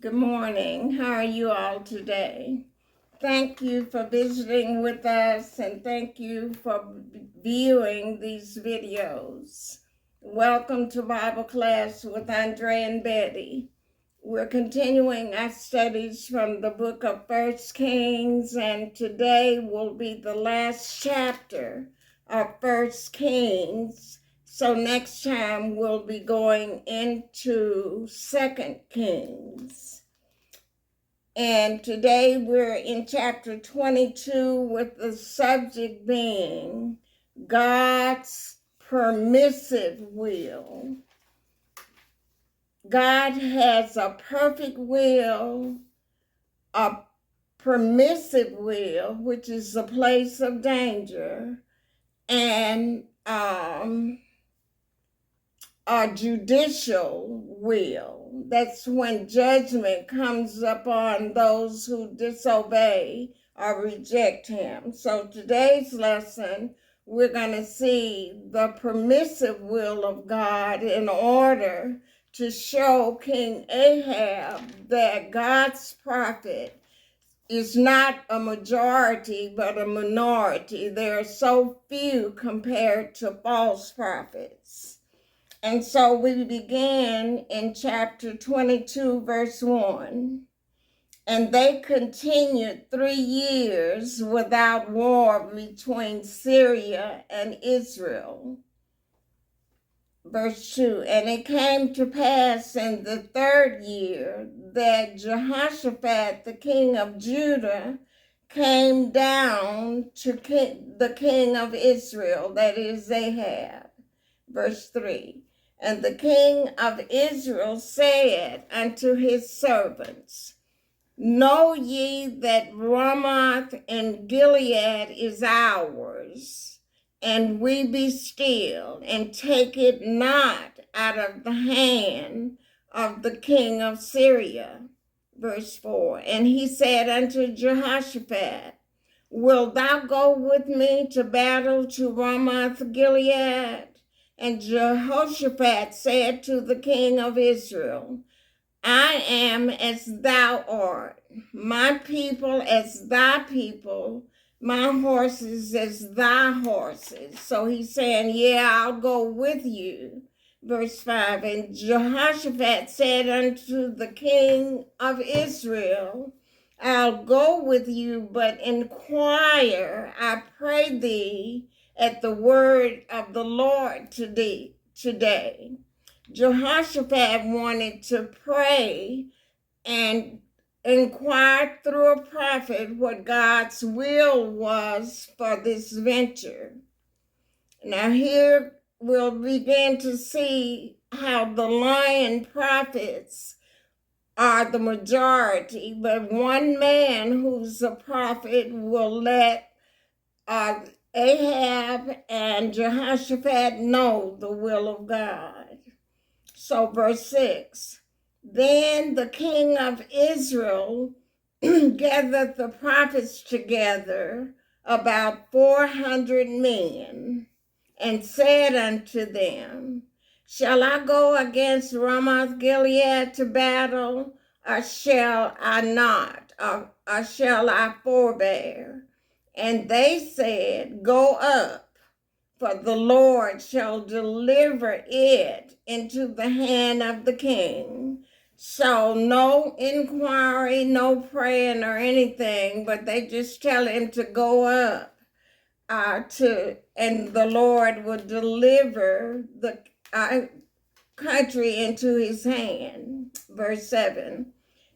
Good morning. How are you all today? Thank you for visiting with us and thank you for viewing these videos. Welcome to Bible class with Andre and Betty. We're continuing our studies from the book of 1 Kings, and today will be the last chapter of 1 Kings. So next time we'll be going into 2 Kings. And today we're in chapter 22 with the subject being God's permissive will. God has a perfect will, a permissive will, which is a place of danger, and a judicial will. That's when judgment comes upon those who disobey or reject him. So today's lesson, we're going to see the permissive will of God in order to show King Ahab that God's prophet is not a majority but a minority. There are so few compared to false prophets. And so we begin in chapter 22, verse 1. And they continued 3 years without war between Syria and Israel. Verse 2, and it came to pass in the 3rd year that Jehoshaphat, the king of Judah, came down to the king of Israel, that is Ahab. Verse 3, and the king of Israel said unto his servants, Know ye that Ramoth in Gilead is ours, and we be still, and take it not out of the hand of the king of Syria. Verse 4, and he said unto Jehoshaphat, Wilt thou go with me to battle to Ramoth Gilead? And Jehoshaphat said to the king of Israel, I am as thou art, my people as thy people, my horses as thy horses. So he's saying, yeah, I'll go with you. Verse 5, and Jehoshaphat said unto the king of Israel, I'll go with you, but inquire, I pray thee, at the word of the Lord today. Jehoshaphat wanted to pray and inquire through a prophet what God's will was for this venture. Now here we'll begin to see how the lying prophets are the majority, but one man who's a prophet will let Ahab and Jehoshaphat know the will of God. So verse 6, then the king of Israel gathered the prophets together, about 400 men, and said unto them, Shall I go against Ramoth Gilead to battle, or shall I not, or shall I forbear? And they said, Go up, for the Lord shall deliver it into the hand of the king. So no inquiry, no praying or anything, but they just tell him to go up and the Lord will deliver the country into his hand. Verse 7,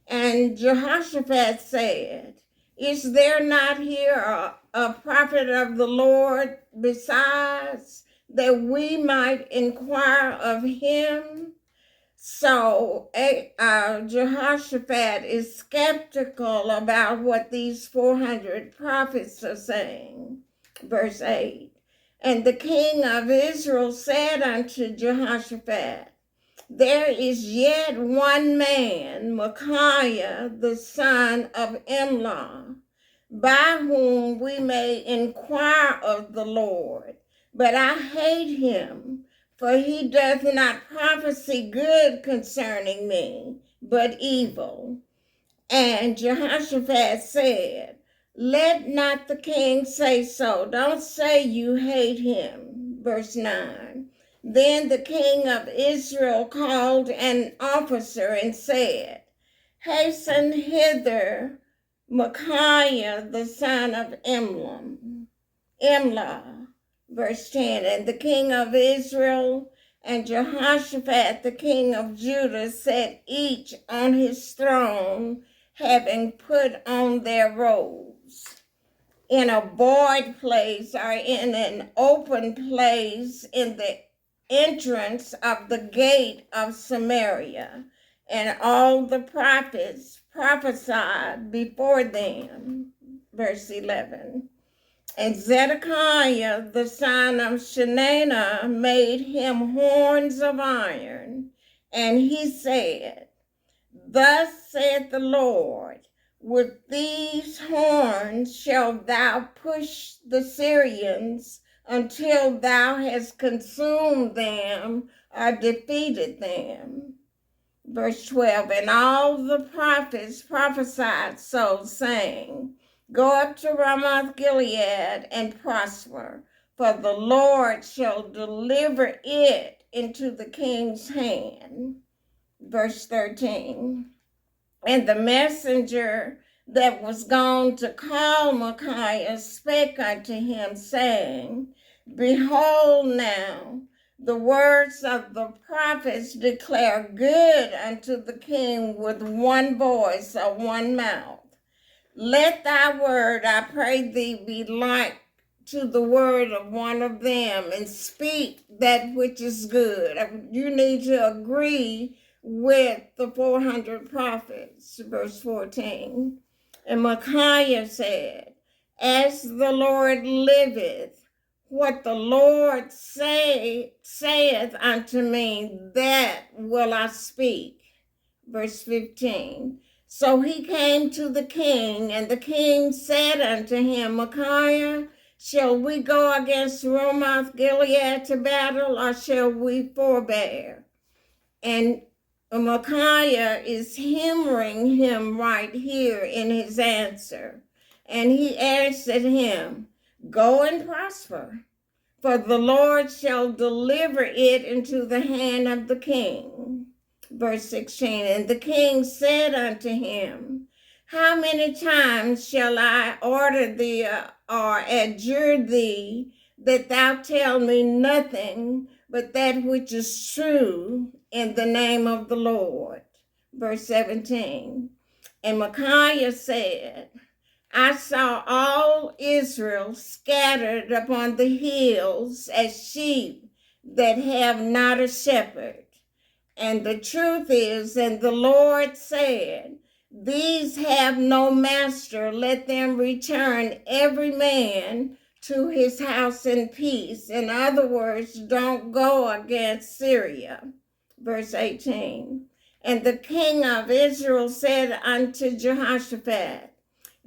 and Jehoshaphat said, Is there not here a prophet of the Lord besides, that we might inquire of him? So Jehoshaphat is skeptical about what these 400 prophets are saying. Verse 8, and the king of Israel said unto Jehoshaphat, There is yet one man, Micaiah, the son of Imlah, by whom we may inquire of the Lord. But I hate him, for he doth not prophesy good concerning me, but evil. And Jehoshaphat said, let not the king say so. Don't say you hate him. Verse 9. Then the king of Israel called an officer and said, hasten hither Micaiah the son of Imlah. Verse 10. And the king of Israel and Jehoshaphat the king of Judah sat each on his throne, having put on their robes, in a void place or in an open place in the entrance of the gate of Samaria. And all the prophets prophesied before them. Verse 11. And Zedekiah the son of Chenaanah made him horns of iron, and he said, thus saith the Lord, with these horns shalt thou push the Syrians until thou hast consumed them or defeated them. Verse 12, and all the prophets prophesied so, saying, go up to Ramoth Gilead and prosper, for the Lord shall deliver it into the king's hand. Verse 13, and the messenger that was gone to call Micaiah spake unto him, saying, behold now, the words of the prophets declare good unto the king with one voice or one mouth. Let thy word, I pray thee, be like to the word of one of them, and speak that which is good. You need to agree with the 400 prophets. Verse 14. And Micaiah said, as the Lord liveth, what the Lord saith unto me, that will I speak. Verse 15. So he came to the king, and the king said unto him, Micaiah, shall we go against Ramoth Gilead to battle, or shall we forbear? And Micaiah is humoring him right here in his answer. And he answered him, go and prosper, for the Lord shall deliver it into the hand of the king. Verse 16, and the king said unto him, how many times shall I order thee or adjure thee that thou tell me nothing but that which is true in the name of the Lord? Verse 17, and Micaiah said, I saw all Israel scattered upon the hills as sheep that have not a shepherd. And the truth is, and the Lord said, these have no master, let them return every man to his house in peace. In other words, don't go against Syria. Verse 18, and the king of Israel said unto Jehoshaphat,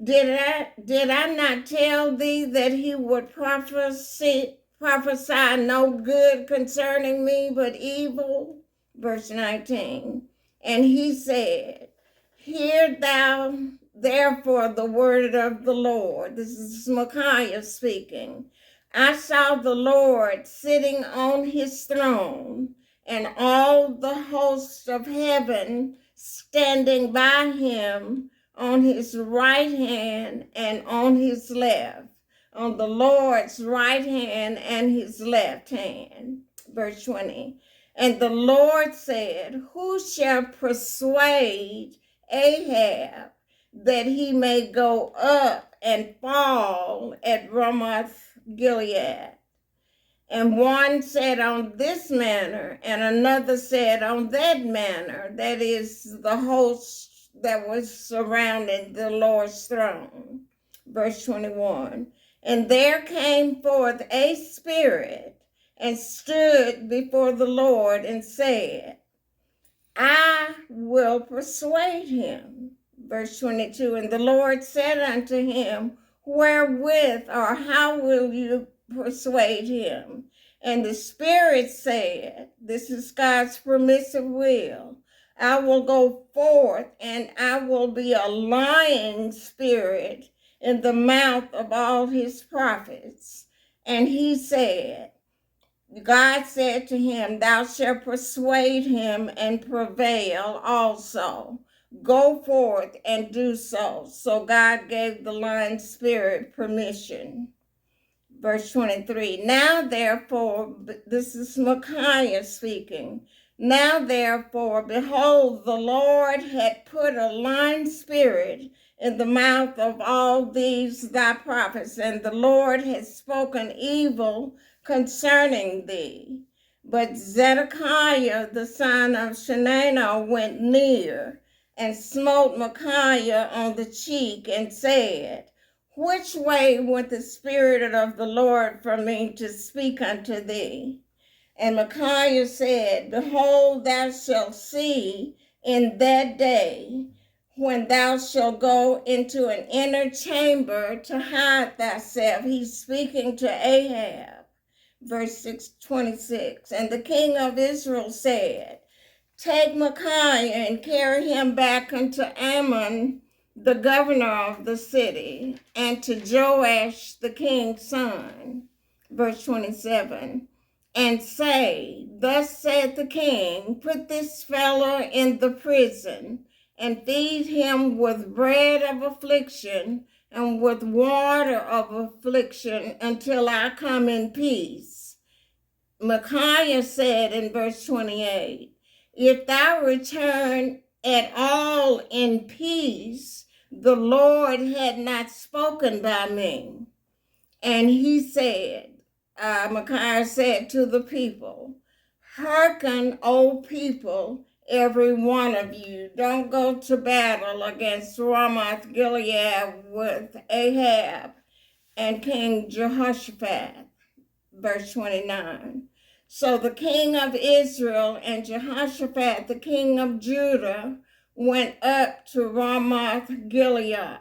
did I not tell thee that he would prophesy no good concerning me, but evil? Verse 19, and he said, hear thou therefore the word of the Lord. This is Micaiah speaking. I saw the Lord sitting on his throne, and all the hosts of heaven standing by him on his right hand and on his left, on the Lord's right hand and his left hand. Verse 20, and the Lord said, who shall persuade Ahab that he may go up and fall at Ramoth Gilead? And one said on this manner, and another said on that manner, that is the host that was surrounding the Lord's throne. Verse 21, and there came forth a spirit and stood before the Lord and said, I will persuade him. Verse 22, and the Lord said unto him, wherewith or how will you persuade him? And the Spirit said, this is God's permissive will, I will go forth, and I will be a lying spirit in the mouth of all his prophets. And he said, God said to him, thou shalt persuade him and prevail also. Go forth and do so. So God gave the lying spirit permission. Verse 23, now therefore, this is Micaiah speaking. Now therefore, behold, the Lord had put a lying spirit in the mouth of all these thy prophets, and the Lord has spoken evil concerning thee. But Zedekiah the son of Chenaanah went near and smote Micaiah on the cheek and said, which way went the Spirit of the Lord from me to speak unto thee? And Micaiah said, behold, thou shalt see in that day, when thou shalt go into an inner chamber to hide thyself. He's speaking to Ahab. Verse 26, and the king of Israel said, take Micaiah and carry him back unto Ammon, the governor of the city, and to Joash the king's son. Verse 27, and say, thus saith the king, put this fellow in the prison, and feed him with bread of affliction and with water of affliction until I come in peace. Micaiah said in verse 28, if thou return at all in peace, the Lord had not spoken by me. And he said, Micaiah said to the people, hearken, O people, every one of you, don't go to battle against Ramoth Gilead with Ahab and King Jehoshaphat. Verse 29. So the king of Israel and Jehoshaphat, the king of Judah, went up to Ramoth Gilead.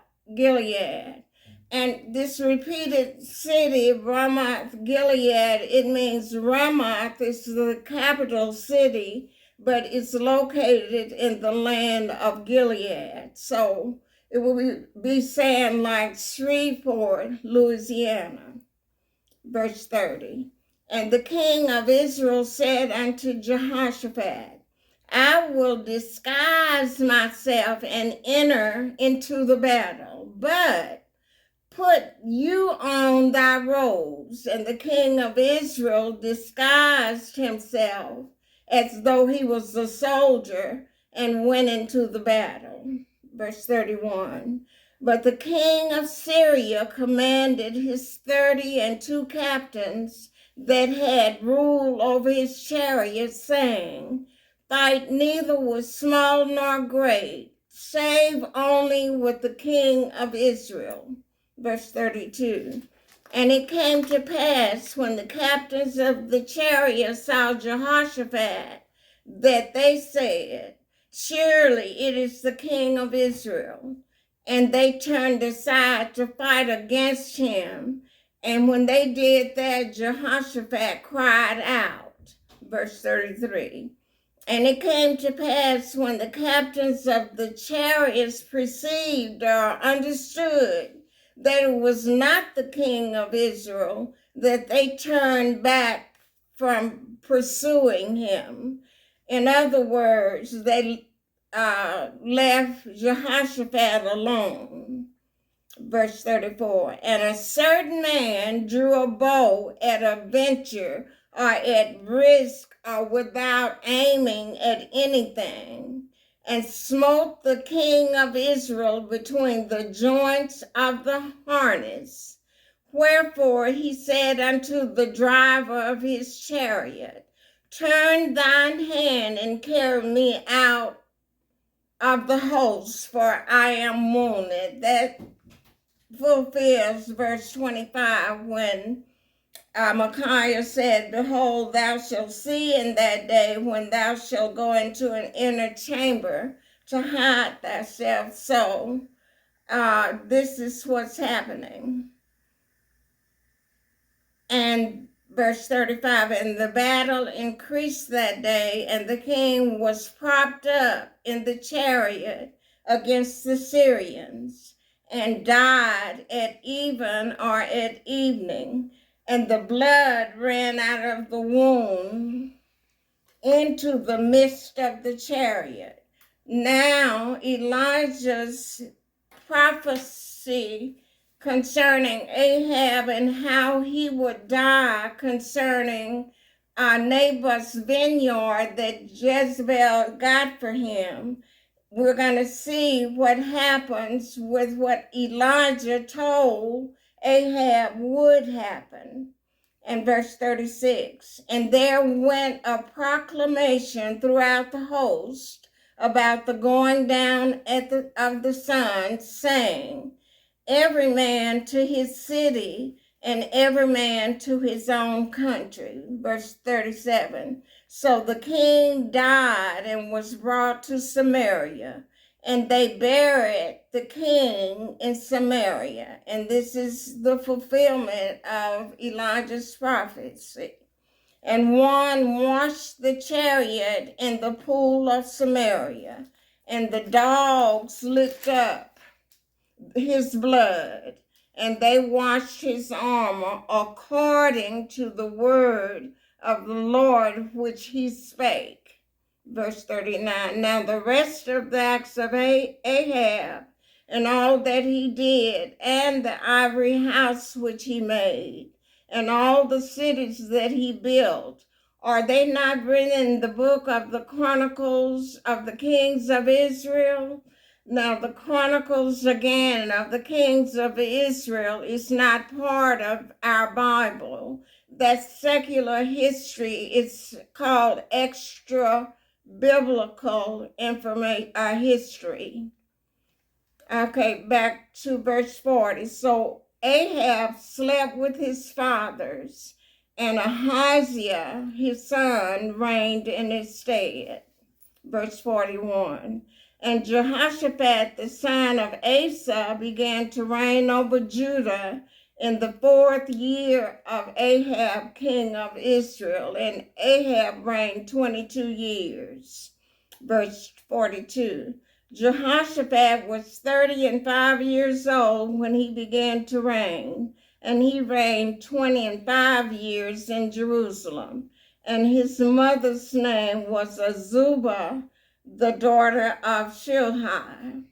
And this repeated city, Ramoth Gilead, it means Ramoth is the capital city, but it's located in the land of Gilead. So it will be saying like Shreveport, Louisiana. Verse 30, and the king of Israel said unto Jehoshaphat, I will disguise myself and enter into the battle, but put you on thy robes. And the king of Israel disguised himself as though he was a soldier and went into the battle. Verse 31. But the king of Syria commanded his 32 captains that had rule over his chariots, saying, fight neither with small nor great, save only with the king of Israel. Verse 32. And it came to pass, when the captains of the chariots saw Jehoshaphat, that they said, surely it is the king of Israel. And they turned aside to fight against him. And when they did that, Jehoshaphat cried out. Verse 33. And it came to pass, when the captains of the chariots perceived or understood that it was not the king of Israel, that they turned back from pursuing him. In other words, they left Jehoshaphat alone. Verse 34, and a certain man drew a bow at a venture or at risk or without aiming at anything, and smote the king of Israel between the joints of the harness. Wherefore he said unto the driver of his chariot, turn thine hand and carry me out of the host, for I am wounded. That fulfills verse 25 when Micaiah said, behold, thou shalt see in that day, when thou shalt go into an inner chamber to hide thyself. So this is what's happening. And Verse 35, and the battle increased that day, and the king was propped up in the chariot against the Syrians, and died at even or at evening, and the blood ran out of the wound into the midst of the chariot. Now Elijah's prophecy concerning Ahab and how he would die, concerning Naboth's vineyard that Jezebel got for him. We're going to see what happens with what Elijah told Ahab would happen. And verse 36, and there went a proclamation throughout the host about the going down of the sun, saying, every man to his city, and every man to his own country. Verse 37, so the king died and was brought to Samaria, and they buried the king in Samaria. And this is the fulfillment of Elijah's prophecy. And one washed the chariot in the pool of Samaria, and the dogs licked up his blood, and they washed his armor according to the word of the Lord which he spake. Verse 39, now the rest of the acts of Ahab, and all that he did, and the ivory house which he made, and all the cities that he built, are they not written in the book of the Chronicles of the Kings of Israel? Now the Chronicles again of the Kings of Israel is not part of our Bible. That's secular history. It's called extra biblical history. Okay, back to verse 40. So Ahab slept with his fathers, and Ahaziah, his son, reigned in his stead. Verse 41. And Jehoshaphat, the son of Asa, began to reign over Judah in the 4th year of Ahab, king of Israel. And Ahab reigned 22 years. Verse 42. Jehoshaphat was 35 years old when he began to reign, and he reigned 25 years in Jerusalem. And his mother's name was Azubah, the daughter of Shilhi.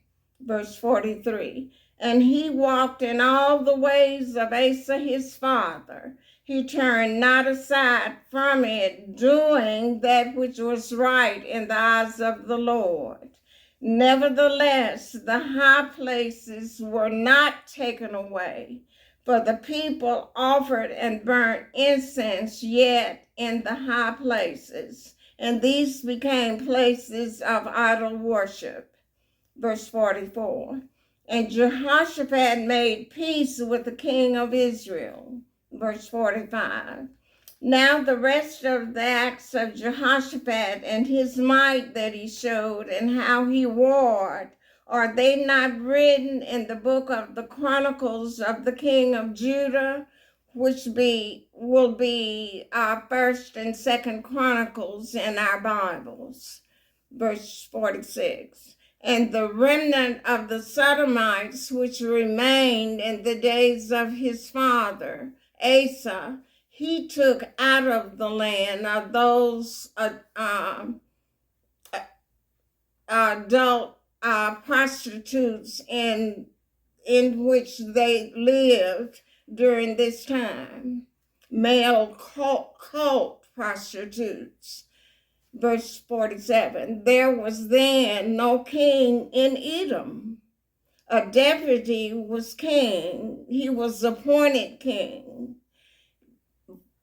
Verse 43. And he walked in all the ways of Asa his father. He turned not aside from it, doing that which was right in the eyes of the Lord. Nevertheless, the high places were not taken away, for the people offered and burnt incense yet in the high places, and these became places of idol worship. Verse 44. And Jehoshaphat made peace with the king of Israel. Verse 45. Now the rest of the acts of Jehoshaphat and his might that he showed and how he warred, are they not written in the book of the Chronicles of the king of Judah, which will be our 1st and 2nd Chronicles in our Bibles? Verse 46. And the remnant of the Sodomites which remained in the days of his father Asa, he took out of the land of those adult prostitutes in which they lived during this time, male cult prostitutes. Verse 47, there was then no king in Edom. A deputy was king. He was appointed king.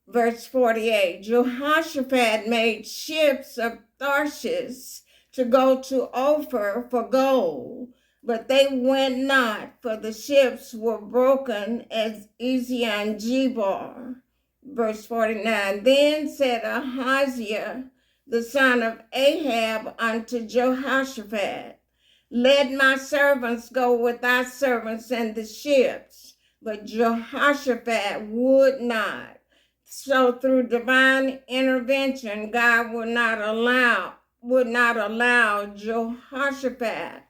Verse 48, Jehoshaphat made ships of Tarshish to go to Ophir for gold, but they went not, for the ships were broken as Ezion-Geber. Verse 49, then said Ahaziah, the son of Ahab, unto Jehoshaphat, let my servants go with thy servants in the ships. But Jehoshaphat would not, So through divine intervention, God would not allow Jehoshaphat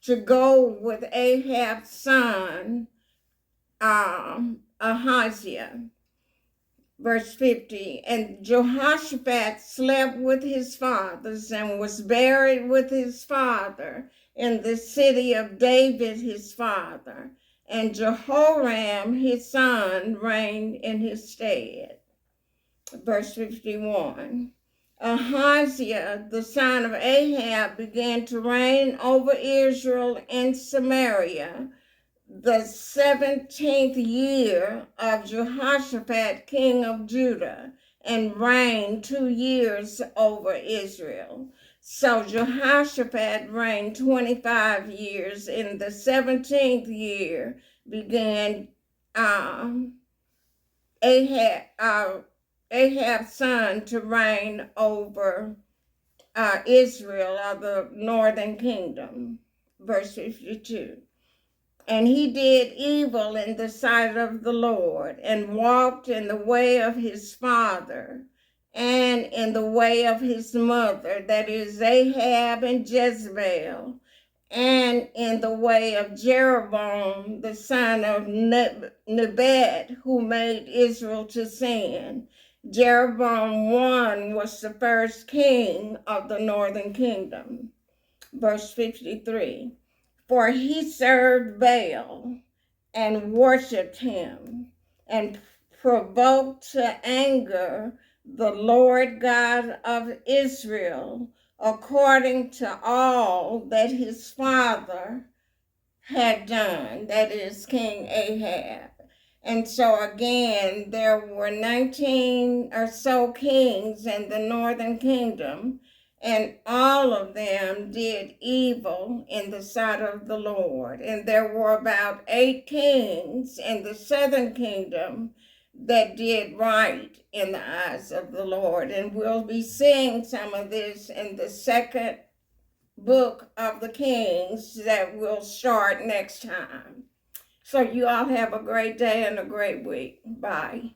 to go with Ahab's son, Ahaziah. Verse 50, and Jehoshaphat slept with his fathers and was buried with his father in the city of David his father, and Jehoram his son reigned in his stead. Verse 51, Ahaziah the son of Ahab began to reign over Israel in Samaria the 17th year of Jehoshaphat, king of Judah, and reigned 2 years over Israel. So Jehoshaphat reigned 25 years. In the 17th year began Ahab's son to reign over Israel, or the northern kingdom. Verse 52. And he did evil in the sight of the Lord, and walked in the way of his father, and in the way of his mother, that is Ahab and Jezebel, and in the way of Jeroboam, the son of Nebat, who made Israel to sin. Jeroboam I was the first king of the northern kingdom. Verse 53. For he served Baal and worshipped him, and provoked to anger the Lord God of Israel, according to all that his father had done, that is King Ahab. And so again, there were 19 or so kings in the northern kingdom, and all of them did evil in the sight of the Lord. And there were about 8 kings in the southern kingdom that did right in the eyes of the Lord. And we'll be seeing some of this in the second book of the Kings that will start next time. So you all have a great day and a great week. Bye.